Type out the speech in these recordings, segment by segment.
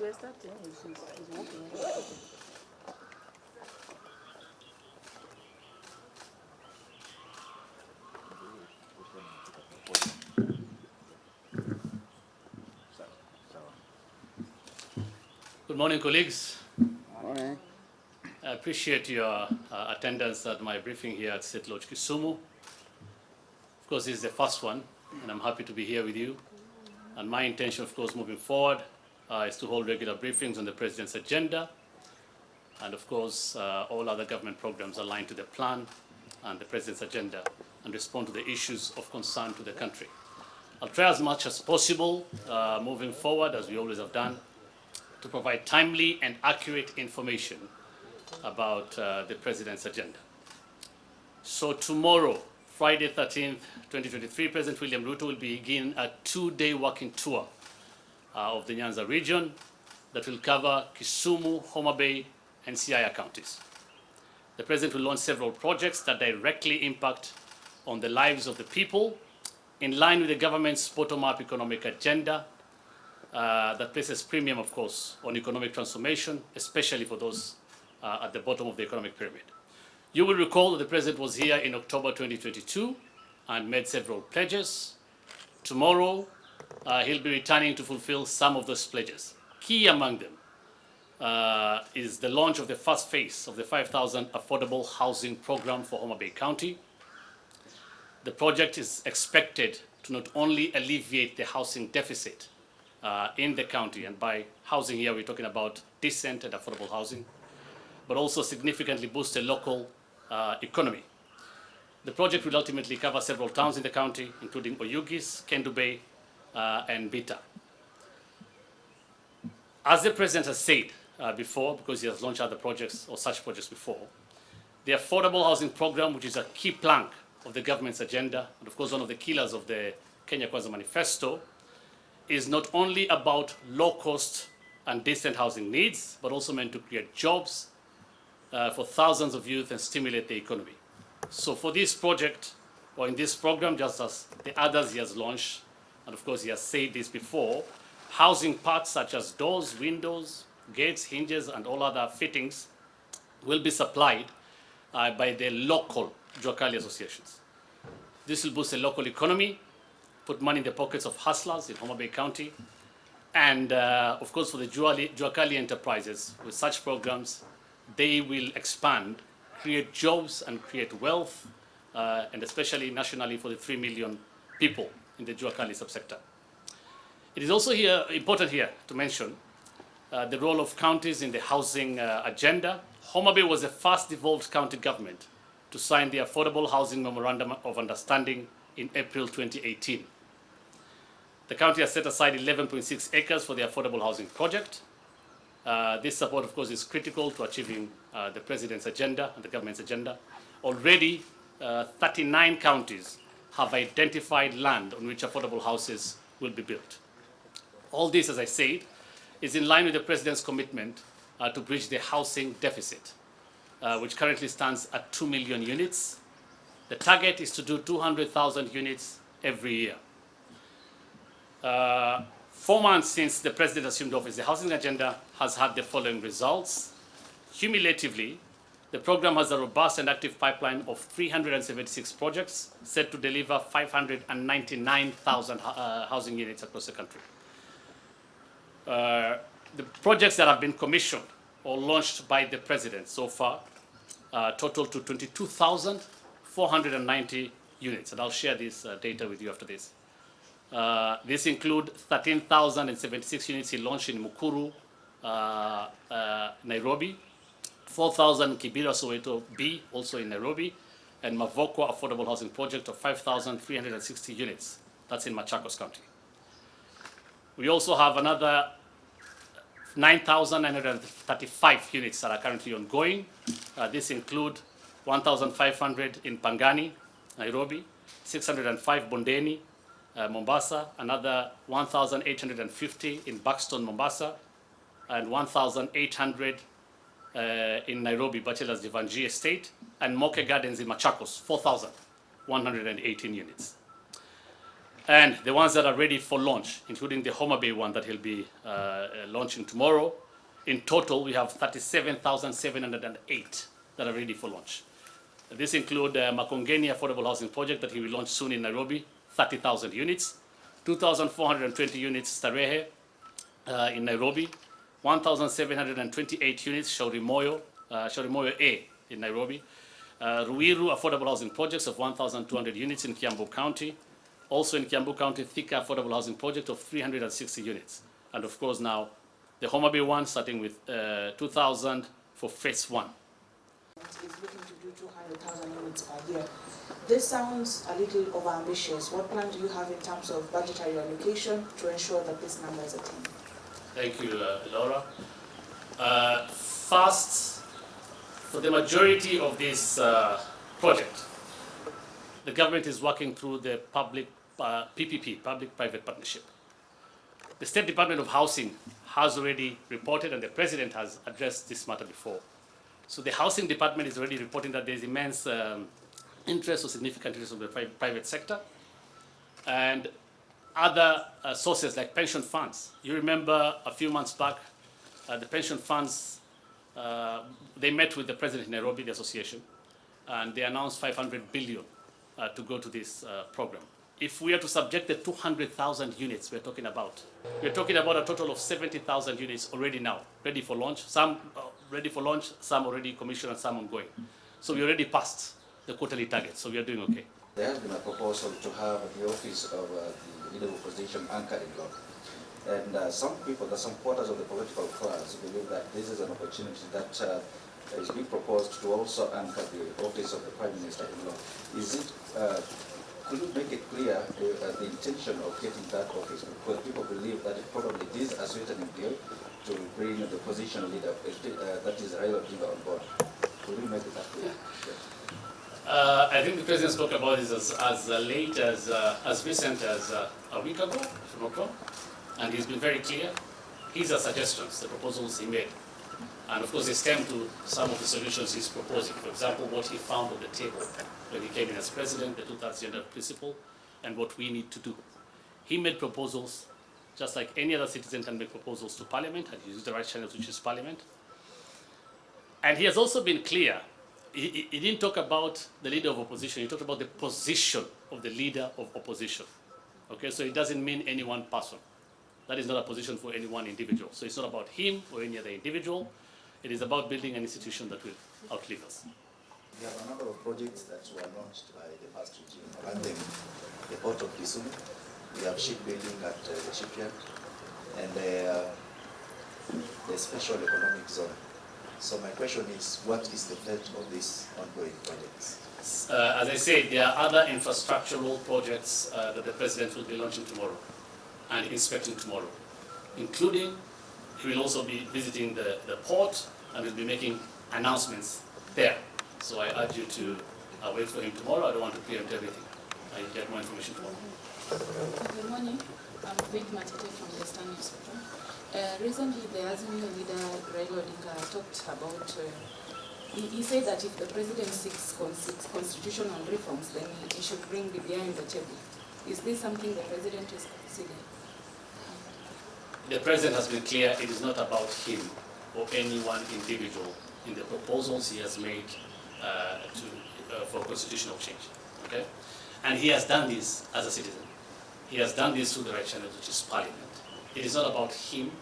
we're starting. He's walking. Good morning, colleagues. Morning. I appreciate your attendance at my briefing here at State Lodge Kisumu. Of course, this is the first one, and I'm happy to be here with you. And my intention, of course, moving forward is to hold regular briefings on the President's agenda and, of course, all other government programs aligned to the plan and the President's agenda and respond to the issues of concern to the country. I'll try as much as possible moving forward, as we always have done, to provide timely and accurate information about the President's agenda. So tomorrow, Friday 13th, 2023, President William Ruto will begin a 2-day working tour of the Nyanza region that will cover Kisumu, Homa Bay, and Siaya counties. The President will launch several projects that directly impact on the lives of the people in line with the government's bottom-up economic agenda that places premium, of course, on economic transformation, especially for those at the bottom of the economic pyramid. You will recall that the President was here in October 2022 and made several pledges. Tomorrow, he'll be returning to fulfill some of those pledges. Key among them is the launch of the first phase of the 5,000 affordable housing program for Homa Bay County. The project is expected to not only alleviate the housing deficit in the county, and by housing here we're talking about decent and affordable housing, but also significantly boost the local economy. The project will ultimately cover several towns in the county, including Oyugis, Kendu Bay, and Bita. As the President has said before, because he has launched other projects or such projects before, the affordable housing program, which is a key plank of the government's agenda, and of course one of the killers of the Kenya Kwanza manifesto, is not only about low-cost and decent housing needs, but also meant to create jobs for thousands of youth and stimulate the economy. So for this project, or in this program, just as the others he has launched, and of course he has said this before, housing parts such as doors, windows, gates, hinges, and all other fittings will be supplied by the local Juakali associations. This will boost the local economy, put money in the pockets of hustlers in Homa Bay County, and of course for the Juakali enterprises, with such programs, they will expand, create jobs and create wealth, and especially nationally for the 3 million people in the Juakali subsector. It is also important here to mention the role of counties in the housing agenda. Homa Bay was the first devolved county government to sign the Affordable Housing Memorandum of Understanding in April 2018. The county has set aside 11.6 acres for the affordable housing project. This support, of course, is critical to achieving the President's agenda and the government's agenda. Already, 39 counties have identified land on which affordable houses will be built. All this, as I said, is in line with the President's commitment to bridge the housing deficit, which currently stands at 2 million units. The target is to do 200,000 units every year. 4 months since the President assumed office, the housing agenda has had the following results. Cumulatively, the program has a robust and active pipeline of 376 projects set to deliver 599,000 housing units across the country. The projects that have been commissioned or launched by the President so far total to 22,490 units, and I'll share this data with you after this. This include 13,076 units he launched in Mukuru, Nairobi, 4,000 Kibera Soweto B, also in Nairobi, and Mavokwa Affordable Housing Project of 5,360 units. That's in Machakos County. We also have another 9,935 units that are currently ongoing. This include 1,500 in Pangani, Nairobi, 605 Bondeni, Mombasa, another 1,850 in Buxton, Mombasa, and 1,800 in Nairobi, Bachelor's Divanji Estate, and Moke Gardens in Machakos, 4,118 units. And the ones that are ready for launch, including the Bay one that he'll be launching tomorrow. In total, we have 37,708 that are ready for launch. This includes Makongeni Affordable Housing Project that he will launch soon in Nairobi, 30,000 units, 2,420 units Starehe in Nairobi, 1,728 units Shauri Moyo A in Nairobi, Ruiru Affordable Housing Projects of 1,200 units in Kiambu County, also in Kiambu County, Thika Affordable Housing Project of 360 units, and of course now the Bay one starting with 2,000 for phase 1. Is looking to do 200,000 units per year. This sounds a little overambitious. What plan do you have in terms of budgetary allocation to ensure that this number is attained? Thank you, Laura. First, for the majority of this project, the government is working through the public PPP, public-private partnership. The State Department of Housing has already reported, and the President has addressed this matter before. So the Housing Department is already reporting that there's immense interest or significant interest of the private sector. And other sources like pension funds. You remember a few months back, the pension funds, they met with the President in Nairobi, the association, and they announced 500 billion to go to this program. If we are to subject the 200,000 units we're talking about a total of 70,000 units already now, ready for launch. Some ready for launch, some already commissioned, and some ongoing. So we already passed the quarterly target, so we are doing okay. There has been a proposal to have the office of the leader of opposition anchored in law. And some people, some quarters of the political class believe that this is an opportunity that is being proposed to also anchor the office of the Prime Minister in law. Is it, could you make it clear the intention of getting that office? Because people believe that it probably is a sweetening deal to bring the opposition leader, that is Raila on board. Could you make it that clear? Yeah. I think the President spoke about this as late as recent as a week ago, if I'm not wrong. And he's been very clear. These are suggestions, the proposals he made. And of course, they stem to some of the solutions he's proposing. For example, what he found on the table when he came in as president, the two-thirds gender principle, and what we need to do. He made proposals, just like any other citizen can make proposals to Parliament, and he used the right channels, which is Parliament. And he has also been clear. He didn't talk about the leader of opposition, he talked about the position of the leader of opposition. Okay, so it doesn't mean any one person. That is not a position for any one individual. So it's not about him or any other individual. It is about building an institution that will outlive us. We have a number of projects that were launched by the past regime, among them the port of Kisumu. We have shipbuilding at the shipyard, and the special economic zone. So my question is, what is the fate of these ongoing projects? As I said, there are other infrastructural projects that the President will be launching tomorrow and inspecting tomorrow, including he will also be visiting the port and will be making announcements there. So I urge you to wait for him tomorrow. I don't want to preempt everything. I will get more information tomorrow. Good morning. I'm Vic Matete from the Standard Newspaper. Recently, the Azimio leader, Raila Odinga, talked about, he said that if the president seeks constitutional reforms, then he should bring BBI on the table. Is this something the president is considering? The president has been clear it is not about him or any one individual in the proposals he has made for constitutional change. Okay? And he has done this as a citizen. He has done this through the right channel, which is Parliament. It is not about him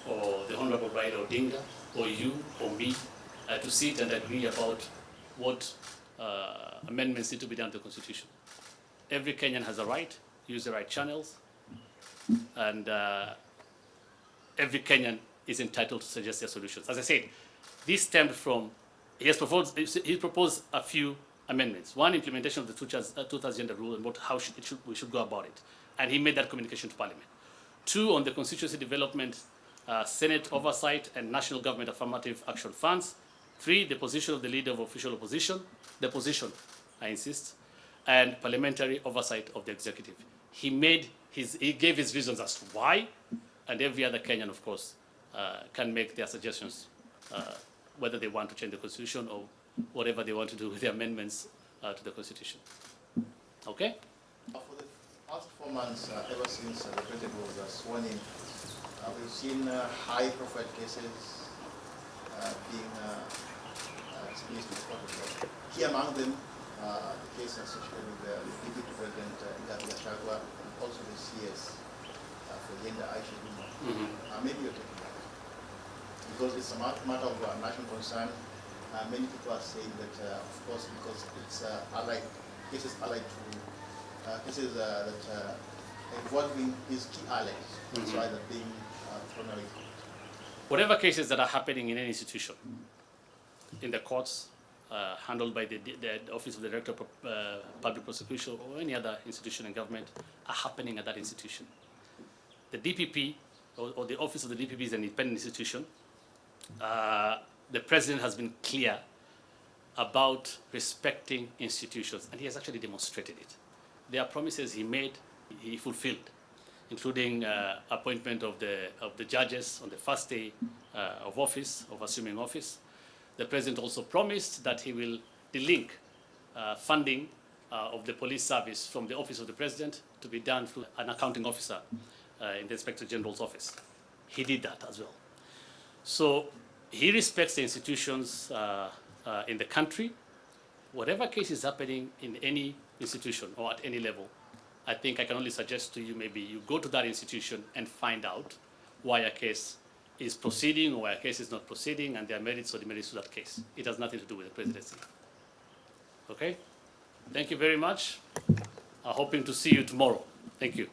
or the Honorable Raila Odinga or you or me to sit and agree about what amendments need to be done to the Constitution. Every Kenyan has a right, use the right channels, and every Kenyan is entitled to suggest their solutions. As I said, this stemmed from, he proposed a few amendments. One, implementation of the two-thirds gender rule and how we should go about it. And he made that communication to Parliament. Two, on the constituency development, Senate oversight and national government affirmative action funds. Three, the position of the leader of official opposition, the position, I insist, and parliamentary oversight of the executive. He gave his reasons as to why, and every other Kenyan, of course, can make their suggestions, whether they want to change the constitution or whatever they want to do with the amendments to the constitution. Okay? past 4 months, ever since the president was sworn in, we've seen high-profile cases being released to the court of law. Key among them, the case associated with the deputy president, and also the CS for gender Aisha Juma. Maybe you're taking that. Because it's a matter of national concern. Many people are saying that, of course, because it's allied, cases allied to cases that involving his key allies. That's why they're being thrown away. Whatever cases that are happening in any institution, in the courts, handled by the Office of the Director of Public Prosecution or any other institution in government, are happening at that institution. The DPP, or the Office of the DPP, is an independent institution. The President has been clear about respecting institutions, and he has actually demonstrated it. There are promises he made, he fulfilled, including appointment of the judges on the first day of office, of assuming office. The President also promised that he will delink funding of the police service from the Office of the President to be done through an accounting officer in the Inspector General's office. He did that as well. So he respects the institutions in the country. Whatever case is happening in any institution or at any level, I think I can only suggest to you, maybe you go to that institution and find out why a case is proceeding or why a case is not proceeding, and there are merits or demerits to that case. It has nothing to do with the presidency. Okay? Thank you very much. I'm hoping to see you tomorrow. Thank you.